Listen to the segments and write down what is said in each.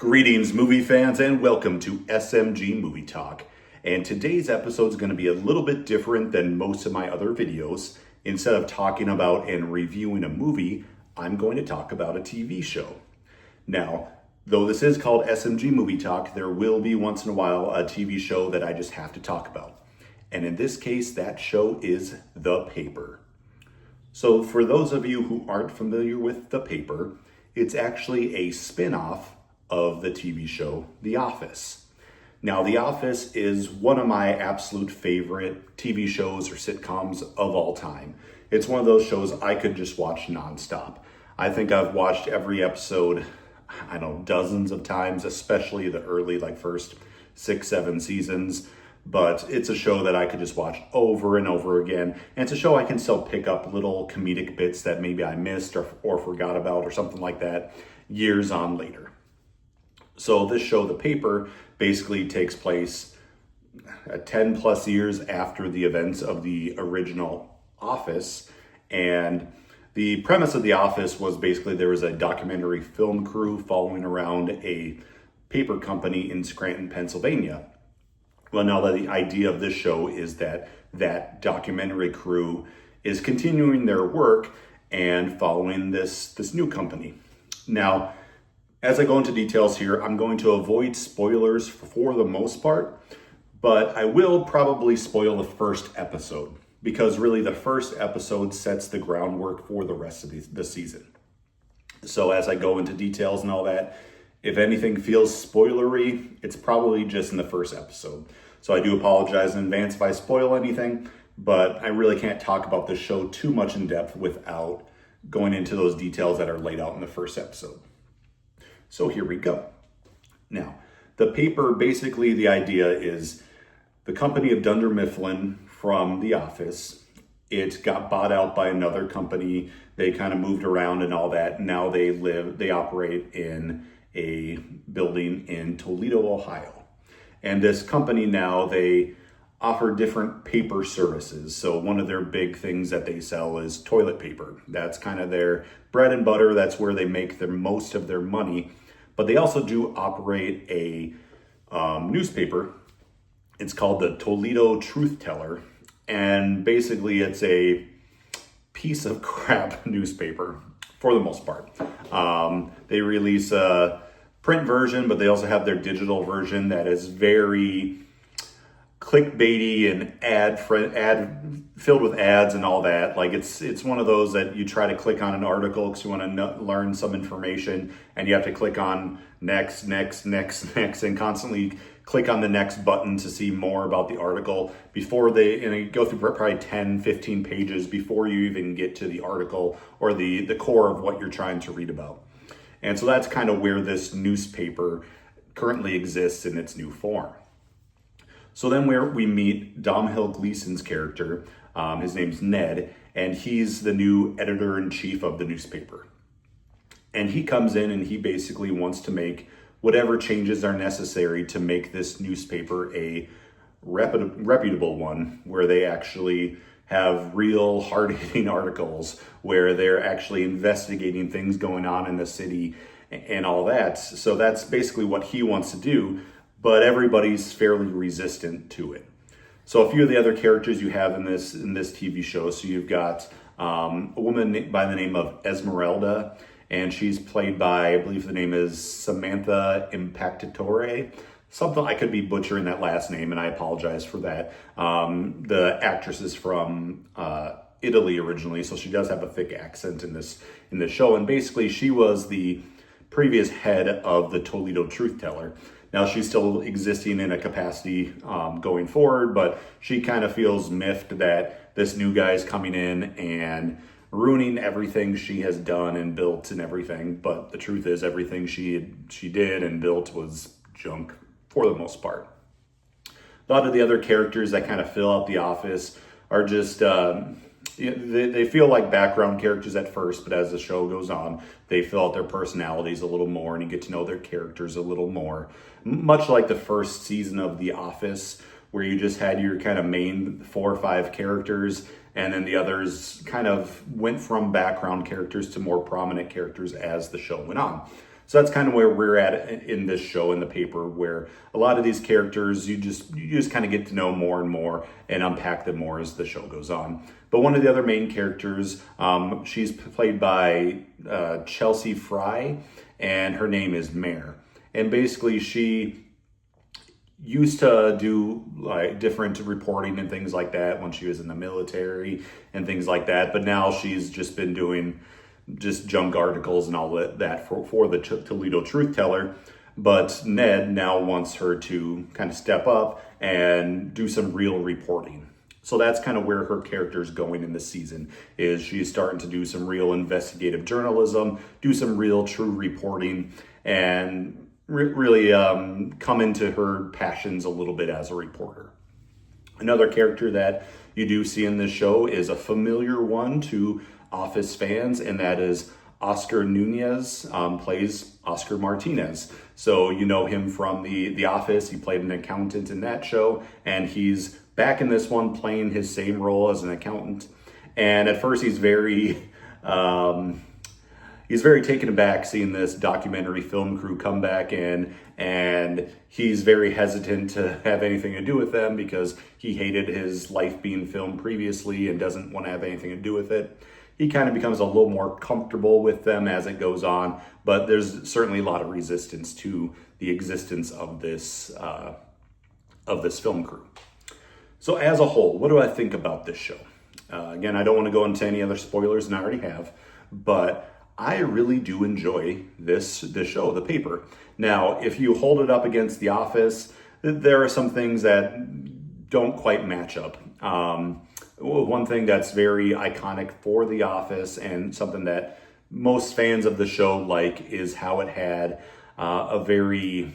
Greetings, movie fans, and welcome to SMG Movie Talk. And today's episode is going to be a little bit different than most of my other videos. Instead of talking about and reviewing a movie, I'm going to talk about a TV show. Now, though this is called SMG Movie Talk, there will be once in a while a TV show that I just have to talk about. And in this case, that show is The Paper. So for those of you who aren't familiar with The Paper, it's actually a spin-off of the TV show The Office. Now, The Office is one of my absolute favorite TV shows or sitcoms of all time. It's one of those shows I could just watch nonstop. I think I've watched every episode, dozens of times, especially the early, first 6-7 seasons. But it's a show that I could just watch over and over again. And it's a show I can still pick up little comedic bits that maybe I missed or forgot about or something like that years on later. So this show, The Paper, basically takes place 10 plus years after the events of the original Office. And the premise of The Office was basically there was a documentary film crew following around a paper company in Scranton, Pennsylvania. Well, now the idea of this show is that that documentary crew is continuing their work and following this new company. Now, as I go into details here, I'm going to avoid spoilers for the most part, but I will probably spoil the first episode because really the first episode sets the groundwork for the rest of the season. So as I go into details and all that, if anything feels spoilery, it's probably just in the first episode. So I do apologize in advance if I spoil anything, but I really can't talk about this show too much in depth without going into those details that are laid out in the first episode. So here we go. Now, The Paper, basically the idea is the company of Dunder Mifflin from The Office. It got bought out by another company. They kind of moved around and all that. Now they operate in a building in Toledo, Ohio. And this company now, they offer different paper services. So one of their big things that they sell is toilet paper. That's kind of their bread and butter. That's where they make their most of their money. But they also do operate a newspaper. It's called the Toledo Truth Teller. And basically it's a piece of crap newspaper for the most part. They release a print version, but they also have their digital version that is very clickbaity and ad filled with ads and all that. It's one of those that you try to click on an article because you want to learn some information, and you have to click on next, and constantly click on the next button to see more about the article before you go through probably 10, 15 pages before you even get to the article or the core of what you're trying to read about. And so that's kind of where this newspaper currently exists in its new form. So then we meet Domhnall Gleeson's character. His name's Ned, and he's the new editor-in-chief of the newspaper. And he comes in and he basically wants to make whatever changes are necessary to make this newspaper a reputable one, where they actually have real hard-hitting articles, where they're actually investigating things going on in the city and all that. So that's basically what he wants to do, but everybody's fairly resistant to it. So a few of the other characters you have in this TV show. So you've got a woman by the name of Esmeralda, and she's played by, I believe the name is Samantha Impactatore. Something, I could be butchering that last name, and I apologize for that. The actress is from Italy originally, so she does have a thick accent in this show. And basically, she was the previous head of the Toledo Truth Teller. Now she's still existing in a capacity going forward, but she kind of feels miffed that this new guy's coming in and ruining everything she has done and built and everything. But the truth is, everything she did and built was junk for the most part. A lot of the other characters that kind of fill out The Office are just they feel like background characters at first, but as the show goes on, they fill out their personalities a little more and you get to know their characters a little more. Much like the first season of The Office, where you just had your kind of main 4 or 5 characters, and then the others kind of went from background characters to more prominent characters as the show went on. So that's kind of where we're at in this show, in the paper, where a lot of these characters, you just kind of get to know more and more and unpack them more as the show goes on. But one of the other main characters, she's played by Chelsea Fry, and her name is Mare. And basically she used to do like different reporting and things like that when she was in the military and things like that. But now she's just been doing just junk articles and all that for the Toledo Truth Teller. But Ned now wants her to kind of step up and do some real reporting. So that's kind of where her character's going in this season, is she's starting to do some real investigative journalism, do some real true reporting, and really come into her passions a little bit as a reporter. Another character that you do see in this show is a familiar one to Office fans, and that is Oscar Nunez, plays Oscar Martinez. So you know him from the Office. He played an accountant in that show, and he's back in this one playing his same role as an accountant. And at first he's very taken aback seeing this documentary film crew come back in, and he's very hesitant to have anything to do with them because he hated his life being filmed previously and doesn't want to have anything to do with it. He kind of becomes a little more comfortable with them as it goes on, but there's certainly a lot of resistance to the existence of this film crew. So as a whole, what do I think about this show? Again, I don't want to go into any other spoilers, and I already have, but I really do enjoy this show, The Paper. Now, if you hold it up against The Office, there are some things that don't quite match up. One thing that's very iconic for The Office, and something that most fans of the show like, is how it had a very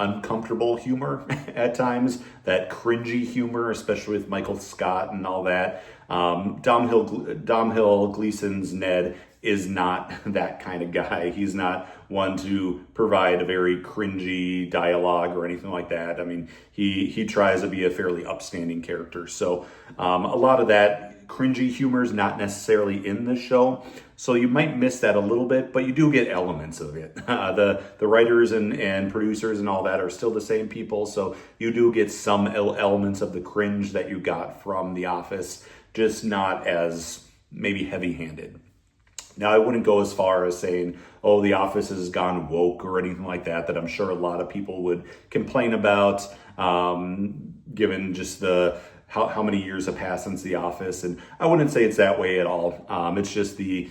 uncomfortable humor at times, that cringy humor, especially with Michael Scott and all that. Domhnall Gleeson's Ned is not that kind of guy. He's not one to provide a very cringy dialogue or anything like that. I mean, he tries to be a fairly upstanding character. So a lot of that cringy humor is not necessarily in the show. So you might miss that a little bit, but you do get elements of it. The writers and producers and all that are still the same people. So you do get some elements of the cringe that you got from The Office, just not as maybe heavy-handed. Now, I wouldn't go as far as saying, oh, The Office has gone woke or anything like that I'm sure a lot of people would complain about, given just how many years have passed since The Office. And I wouldn't say it's that way at all. It's just the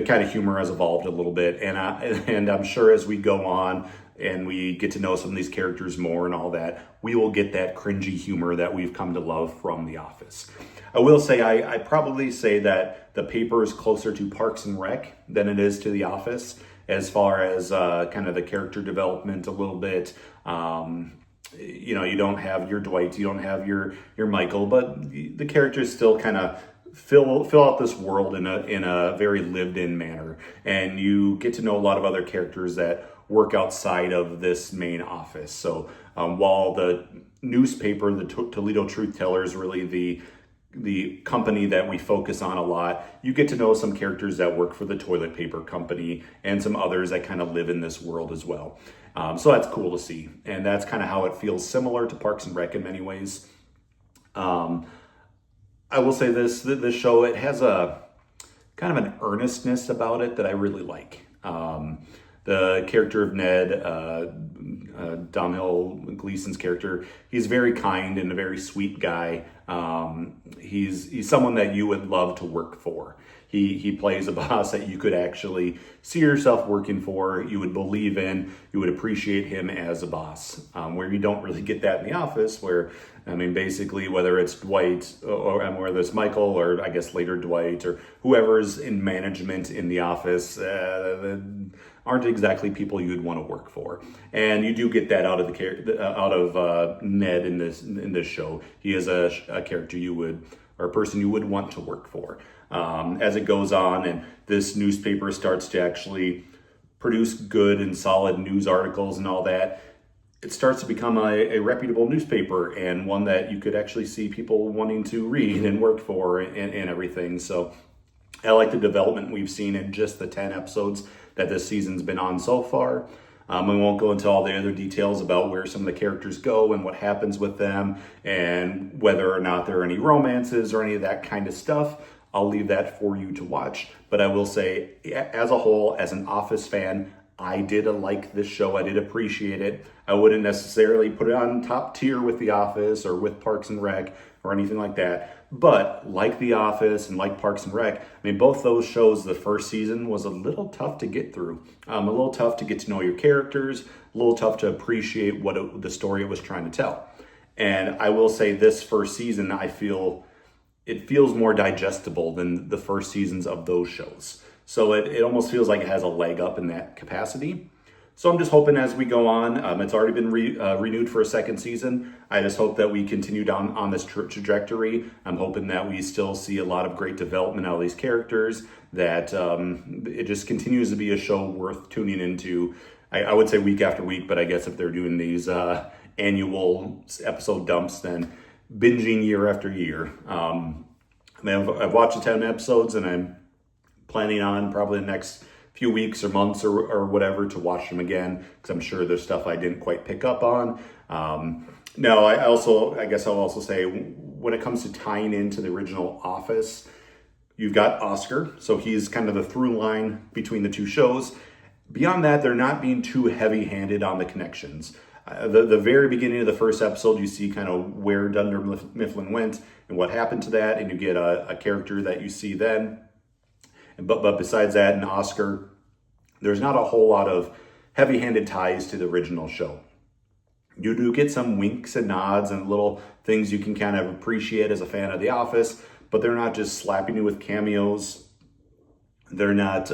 kind of humor has evolved a little bit. And I'm sure as we go on and we get to know some of these characters more and all that, we will get that cringy humor that we've come to love from The Office. I will say, I probably say that The Paper is closer to Parks and Rec than it is to The Office, as far as kind of the character development a little bit. You don't have your Dwight, you don't have your Michael, but the characters still kind of fill out this world in a very lived-in manner, and you get to know a lot of other characters that work outside of this main office. So while the newspaper, the Toledo Truth Teller, is really the company that we focus on a lot, you get to know some characters that work for the toilet paper company and some others that kind of live in this world as well. So that's cool to see. And that's kind of how it feels similar to Parks and Rec in many ways. I will say this show, it has a kind of an earnestness about it that I really like. The character of Ned, Domhnall Gleeson's character, he's very kind and a very sweet guy. He's someone that you would love to work for. He plays a boss that you could actually see yourself working for, you would believe in, you would appreciate him as a boss, where you don't really get that in The Office, where, I mean, basically, whether it's Dwight or whether it's Michael, or I guess later Dwight, or whoever's in management in The Office, aren't exactly people you'd want to work for. And you do get that out of Ned in this show. He is a character or a person you would want to work for. As it goes on and this newspaper starts to actually produce good and solid news articles and all that, it starts to become a reputable newspaper, and one that you could actually see people wanting to read and work for and everything. So I like the development we've seen in just the 10 episodes that this season's been on so far. We won't go into all the other details about where some of the characters go and what happens with them and whether or not there are any romances or any of that kind of stuff. I'll leave that for you to watch. But I will say, as a whole, as an Office fan, I did like this show. I did appreciate it. I wouldn't necessarily put it on top tier with The Office or with Parks and Rec or anything like that. But like The Office and like Parks and Rec, I mean, both those shows, the first season was a little tough to get through. A little tough to get to know your characters, a little tough to appreciate the story it was trying to tell. And I will say this first season, I feel it feels more digestible than the first seasons of those shows. So it almost feels like it has a leg up in that capacity. So I'm just hoping as we go on, it's already been renewed for a second season. I just hope that we continue down on this trajectory. I'm hoping that we still see a lot of great development out of these characters, that it just continues to be a show worth tuning into. I would say week after week, but I guess if they're doing these annual episode dumps, then binging year after year. I mean, I've watched the 10 episodes and I'm planning on probably the next few weeks or months or whatever to watch them again, because I'm sure there's stuff I didn't quite pick up on. No, I guess I'll also say, when it comes to tying into the original Office, you've got Oscar, so he's kind of the through line between the two shows. Beyond that, they're not being too heavy-handed on the connections. The very beginning of the first episode, you see kind of where Dunder Mifflin went and what happened to that, and you get a character that you see then. But besides that, in Oscar, there's not a whole lot of heavy-handed ties to the original show. You do get some winks and nods and little things you can kind of appreciate as a fan of The Office, but they're not just slapping you with cameos. They're not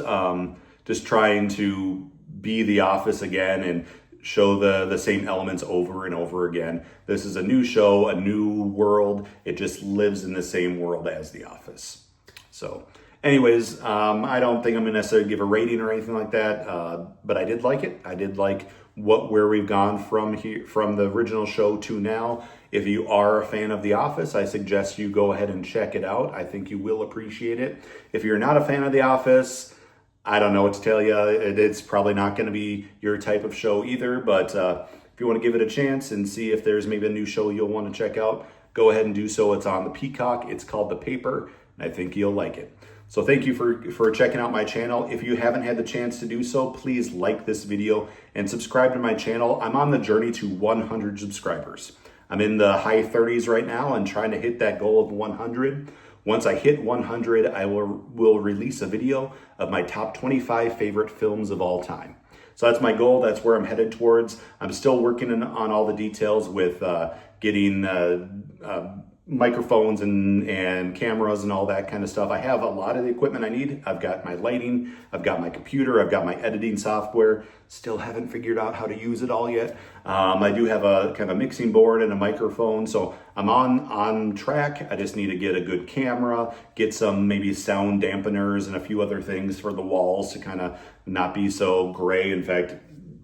just trying to be The Office again and show the same elements over and over again. This is a new show, a new world. It just lives in the same world as The Office. So anyways, I don't think I'm going to necessarily give a rating or anything like that, but I did like it. I did like where we've gone from the original show to now. If you are a fan of The Office, I suggest you go ahead and check it out. I think you will appreciate it. If you're not a fan of The Office, I don't know what to tell you. It's probably not going to be your type of show either, but if you want to give it a chance and see if there's maybe a new show you'll want to check out, go ahead and do so. It's on the Peacock. It's called The Paper, and I think you'll like it. So thank you for checking out my channel. If you haven't had the chance to do so, please like this video and subscribe to my channel. I'm on the journey to 100 subscribers. I'm in the high 30s right now and trying to hit that goal of 100. Once I hit 100, I will release a video of my top 25 favorite films of all time. So that's my goal. That's where I'm headed towards. I'm still working on all the details with getting microphones and cameras and all that kind of stuff. I have a lot of the equipment I need. I've got my lighting, I've got my computer, I've got my editing software. Still haven't figured out how to use it all yet. I do have a kind of mixing board and a microphone, so I'm on track. I just need to get a good camera, get some maybe sound dampeners and a few other things for the walls to kind of not be so gray. In fact,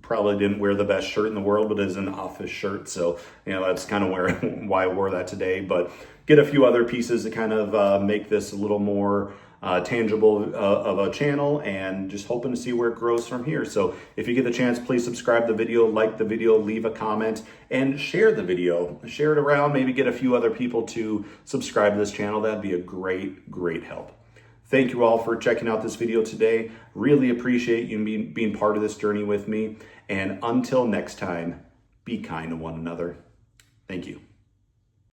probably didn't wear the best shirt in the world, but it's an Office shirt. So, that's kind of why I wore that today. But get a few other pieces to kind of make this a little more tangible of a channel, and just hoping to see where it grows from here. So if you get the chance, please subscribe to the video, like the video, leave a comment, and share the video. Share it around, maybe get a few other people to subscribe to this channel. That'd be a great help. Thank you all for checking out this video today. Really appreciate you being part of this journey with me. And until next time, be kind to one another. Thank you.